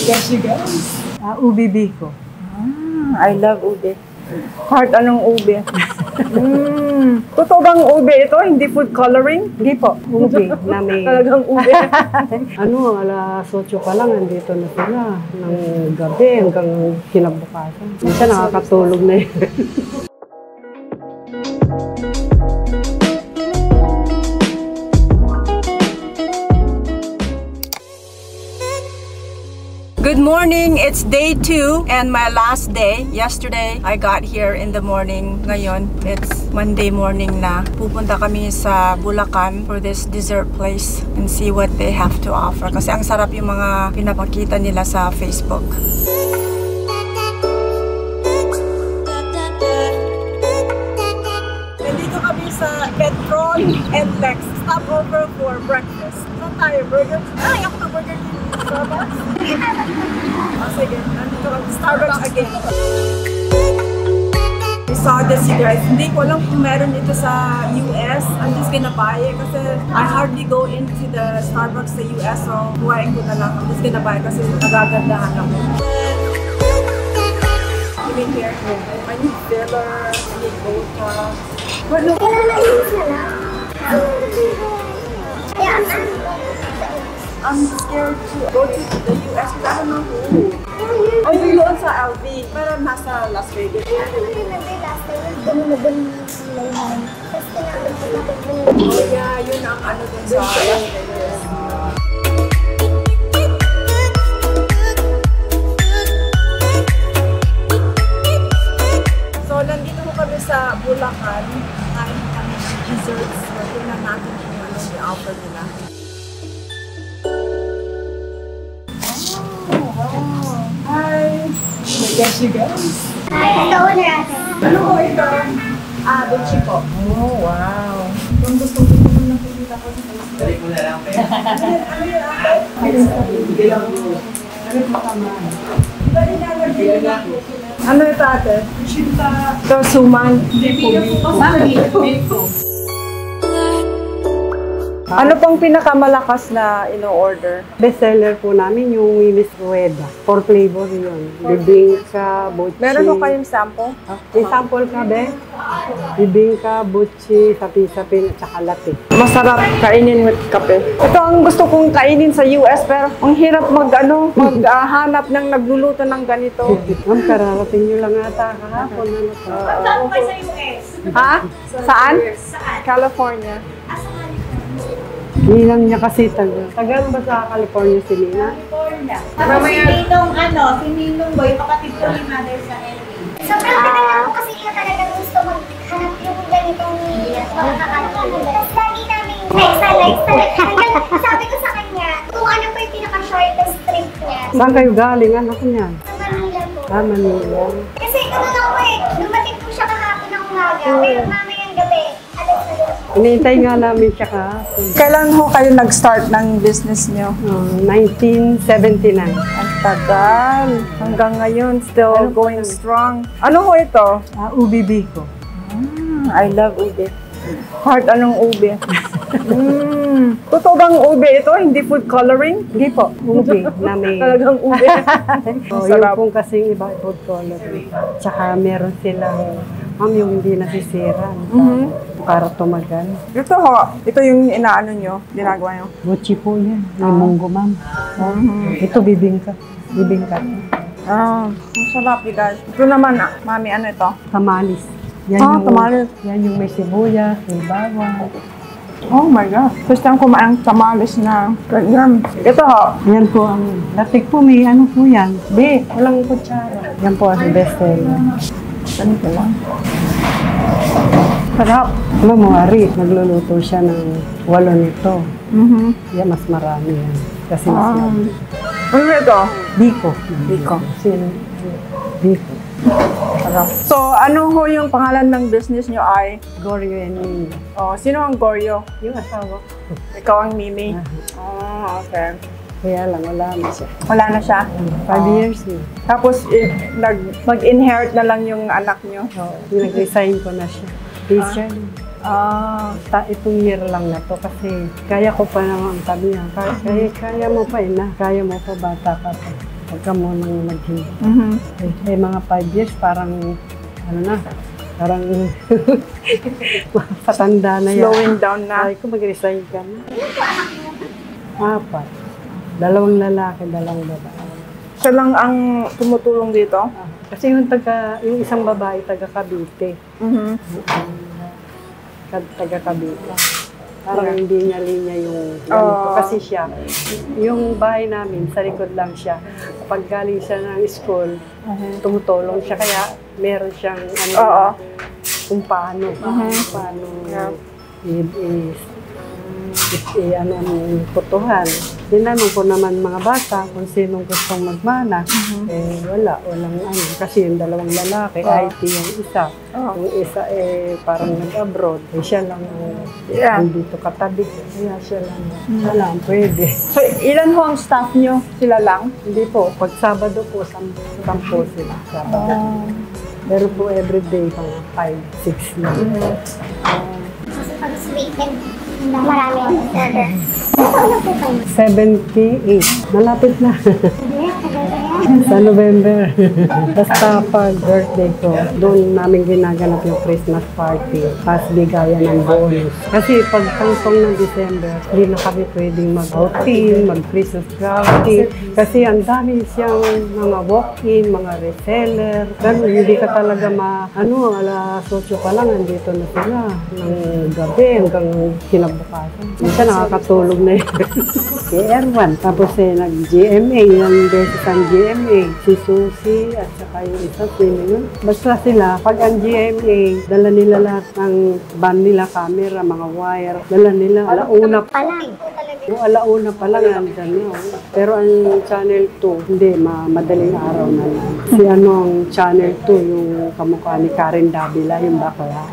Yes, you guys. Ube biko. I love ube. Heart anong ube? Totoo bang ube ito? Hindi food coloring? Hindi po, ube na may... Talagang ube. alas 8 pa lang, nandito na sila. Ng gabi hanggang kinabukasan. Minsan nakakatulog na yun. Good morning! It's day 2 and my last day. Yesterday, I got here in the morning. Ngayon, it's Monday morning na. Pupunta kami sa Bulacan for this dessert place and see what they have to offer. Kasi ang sarap yung mga pinapakita nila sa Facebook. Nandito kami sa Petron and Lex. Stop over for breakfast. Saan tayo? Burger? Ay, ako na Burger King. Starbucks? Oh, sige. Nandito kami. Starbucks again. I saw this, you guys. Hindi ko alam kung meron ito sa US. I'm just gonna buy it kasi I hardly go into the Starbucks sa US. So, buhayin ko na lang. I'm just gonna buy it kasi nagagandahan ako. Even here, I need filler, I need vodka. But look, I'm scared to go to the US because I don't know who. Oh, yung doon sa LV. Pero nasa Las Vegas. Oh yeah, yun ang ano doon sa Las Vegas. So, nandito ko kami sa Bulacan. Kain kami ng desserts. Tingnan natin kung ano yung offer nila. Hi! Yes, you guys. Ito na natin. Ano ko ito? Buchi po. Oh, wow. Kung gusto ko na nakikita ko sa Facebook. Dali ko na lang. Ano yun ate? Ano po tama? Dali na lang. Ano ito ate? Ito, suman. Ano pang pinakamalakas na ino-order? Bestseller po namin yung Mimis Rueda. 4 flavor yun. Bibingka, butchi. Meron ko kayong sample? May sample ka, be? Bibingka, butchi, sapi-sapi, tsaka latte. Masarap kainin with kape. Ito ang gusto kong kainin sa US pero ang hirap maghanap ng nagluluto ng ganito. Ma'am, kararating nyo lang ata kahapon. Saan ba sa US? Ha? Saan? California. Ninang niya kasi tagal ba sa California si Nina? California. Tapos si Ninong Boy, kapatid ko ni Mother sa LA. Sobrang tagal na po kasi yung talagang gusto maghanap yung ganitong makakakalap. Tapos lagi namin likes. Hanggang sabi ko sa kanya, kung ano pa yung pinaka-shortest trip niya. Saan kayo galing? Anak niya? Sa Manila po. Manila. Kasi dumating po siya kahapon ng umaga, pero mamayang gabi. Inintay nga namin siya kahapon. Kailan ho kayo nag-start ng business niyo? 1979. Ang tagal. Hanggang ngayon, still going strong. Ano ho ito? Ube biko. I love ube. Heart anong ube? Totoo bang ube ito? Hindi food coloring? Hindi po, ube na may... Talagang ube. Yung pong kasing iba food color. Tsaka meron silang, ma'am, yung hindi nasisira. Para tumagal. Ito ho, ito yung inaano nyo, ginagawa nyo. Butchi po yan. May munggo, ma'am. Ito bibingka. Bibingka. Ang sarap, you guys. Ito naman, mami, ano ito? Tamalis. Yan tamalis. Yan yung may sibuyas, may bawang. Oh my God. First time kumain ng tamalis na ganyan. Ito ho. Yan po ang, latik po may ano po yan. Di, walang kutsara. Yan po ang best seller. Ganito lang. Sarap. Alam mo, Ari, nagluluto siya ng 8 nito. Yan, mas marami yan. Kasi mas marami. Ano ito? Biko. Biko. Biko. Sarap. So, ano ho yung pangalan ng business nyo ay? Goryo and Mimi. Oh, sino ang Goryo? Yung asawa ko. Ikaw ang Mimi? Oh, okay. Kaya lang, wala na siya. Wala na siya? 5 years na. Tapos, mag-inherit na lang yung anak nyo? Oo. Nag-resign ko na siya. Teacher. Itong year lang na to kasi kaya ko pa naman sabi niya. Kaya mo pa ina. Kaya mo pa, bata ka pa. Huwag ka munang maghintay. Eh, mga 5 years, parang, ano na, parang patanda na yan. Slowing down na. Ay, kung mag-resign ka na. 4. 2 lalaki, 2 babae. Siya lang ang tumutulong dito? Kasi yung isang babae, taga Cavite. Taga Cavite. Parang hindi niya linya yung ganito. Kasi siya, yung bahay namin, sa likod lang siya. Kapag galing siya ng school, tumutulong siya. Kaya meron siyang kung paano. Paano ang putuhan. Tinanong ko naman mga bata kung sinong gustong magmana. Eh, walang ano. Kasi yung 2 lalaki, IT yung isa. Yung isa parang nag-abroad. Eh, siya lang dito katabi. Kaya siya lang. Wala, pwede. So, ilan ho ang staff nyo? Sila lang? Hindi po. Pag Sabado po, 10 sila. Sabado. Pero po everyday, 5, 6 na. Kasi pag sa weekend, maraming order. Ano po kayo? 78. Malapit na. Sa November. Basta pag birthday ko, doon namin ginaganap yung Christmas party. Pas bigayan ng bonus. Kasi pag tangtong ng December, hindi na kami pwedeng mag-outing, mag-Christmas party. Kasi ang dami siyang mga walk-in, mga reseller. Ganun, hindi ka talaga alas 8 pa lang, nandito na sila. Ng gabi hanggang kinabukasan. Minsan nakakatulog na yun. KR1. Tapos nag-GMA, yung beses ang GMA, si Susie at saka yung isa, sino yun. Basta sila, pag ang GMA, dala nila lahat ng van nila, camera, mga wire, dala nila, alauna pa lang. Yung alauna pa lang, nandyan na. Pero ang Channel 2, hindi, madaling araw na lang. Si ang Channel 2, yung kamukha ni Karen Davila, yung bakla.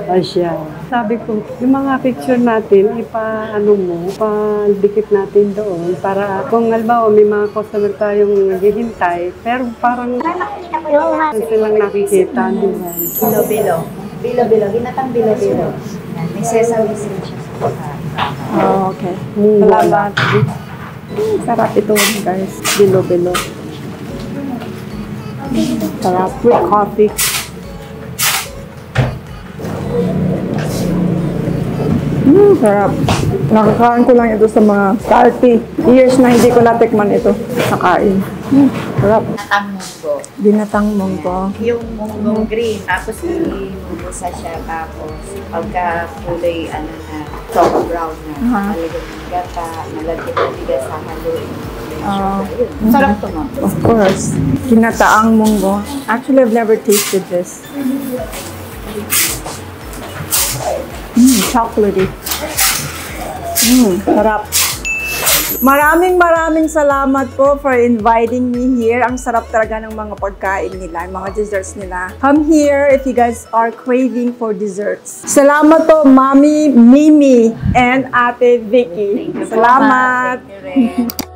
Ay, siya. Sabi ko, yung mga picture natin, ipadikit natin doon para kung halimbawa may mga customer tayong naghihintay, pero parang silang nakikita. Bilo-bilo. Bilo-bilo. Ginatang bilo-bilo. May sesame seed siya. Okay. Salamat. Sarap ito, guys. Bilo-bilo. Sarap. With coffee. Sarap. Nakakain ko lang ito sa mga 30 years na hindi ko natikman ito sa kain. Sarap. Ginatang munggo. Binatang munggo. Yung munggong green, tapos inubusa siya, tapos pagka kulay, soft brown na, malagyan ng gata, malagyan ng bigas sa haluin. Sarap to, ma'am. Of course. Ginataang munggo. Actually, I've never tasted this. Chocolatey. Sarap. Maraming salamat po for inviting me here. Ang sarap talaga ng mga pagkain nila, mga desserts nila. Come here if you guys are craving for desserts. Salamat po, Mami Mimi and Ate Vicky. Salamat. Thank you rin.